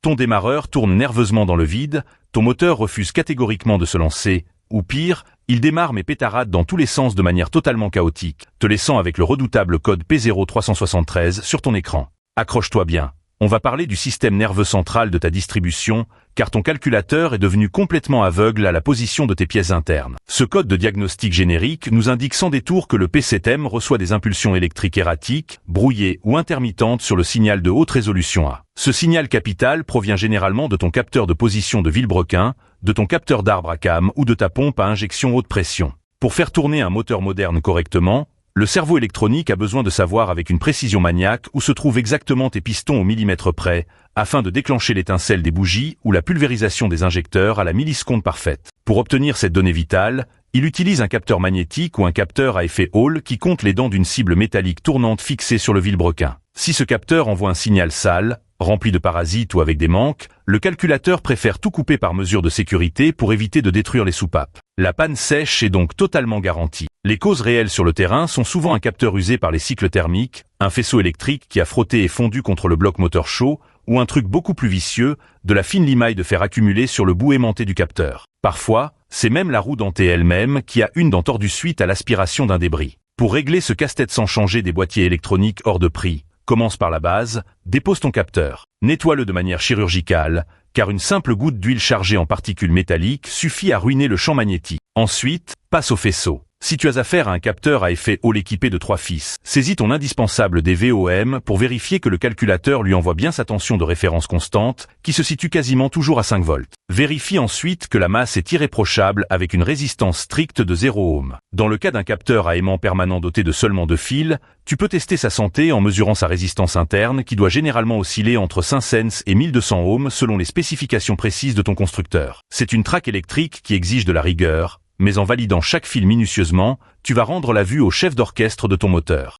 ton démarreur tourne nerveusement dans le vide, ton moteur refuse catégoriquement de se lancer, ou pire, il démarre mais pétarade dans tous les sens de manière totalement chaotique, te laissant avec le redoutable code P0373 sur ton écran. Accroche-toi bien. On va parler du système nerveux central de ta distribution, car ton calculateur est devenu complètement aveugle à la position de tes pièces internes. Ce code de diagnostic générique nous indique sans détour que le P7M reçoit des impulsions électriques erratiques, brouillées ou intermittentes sur le signal de haute résolution A. Ce signal capital provient généralement de ton capteur de position de vilebrequin, de ton capteur d'arbre à cames ou de ta pompe à injection haute pression. Pour faire tourner un moteur moderne correctement, le cerveau électronique a besoin de savoir avec une précision maniaque où se trouvent exactement tes pistons au millimètre près, afin de déclencher l'étincelle des bougies ou la pulvérisation des injecteurs à la milliseconde parfaite. Pour obtenir cette donnée vitale, il utilise un capteur magnétique ou un capteur à effet Hall qui compte les dents d'une cible métallique tournante fixée sur le vilebrequin. Si ce capteur envoie un signal sale, rempli de parasites ou avec des manques, le calculateur préfère tout couper par mesure de sécurité pour éviter de détruire les soupapes. La panne sèche est donc totalement garantie. Les causes réelles sur le terrain sont souvent un capteur usé par les cycles thermiques, un faisceau électrique qui a frotté et fondu contre le bloc moteur chaud, ou un truc beaucoup plus vicieux, de la fine limaille de fer accumulée sur le bout aimanté du capteur. Parfois, c'est même la roue dentée elle-même qui a une dent tordue suite à l'aspiration d'un débris. Pour régler ce casse-tête sans changer des boîtiers électroniques hors de prix, commence par la base, dépose ton capteur, nettoie-le de manière chirurgicale, car une simple goutte d'huile chargée en particules métalliques suffit à ruiner le champ magnétique. Ensuite, passe au faisceau. Si tu as affaire à un capteur à effet Hall équipé de 3 fils, saisis ton indispensable DVOM pour vérifier que le calculateur lui envoie bien sa tension de référence constante, qui se situe quasiment toujours à 5 volts. Vérifie ensuite que la masse est irréprochable avec une résistance stricte de 0 ohm. Dans le cas d'un capteur à aimant permanent doté de seulement 2 fils, tu peux tester sa santé en mesurant sa résistance interne qui doit généralement osciller entre 500 et 1200 ohms selon les spécifications précises de ton constructeur. C'est une traque électrique qui exige de la rigueur, mais en validant chaque fil minutieusement, tu vas rendre la vue au chef d'orchestre de ton moteur.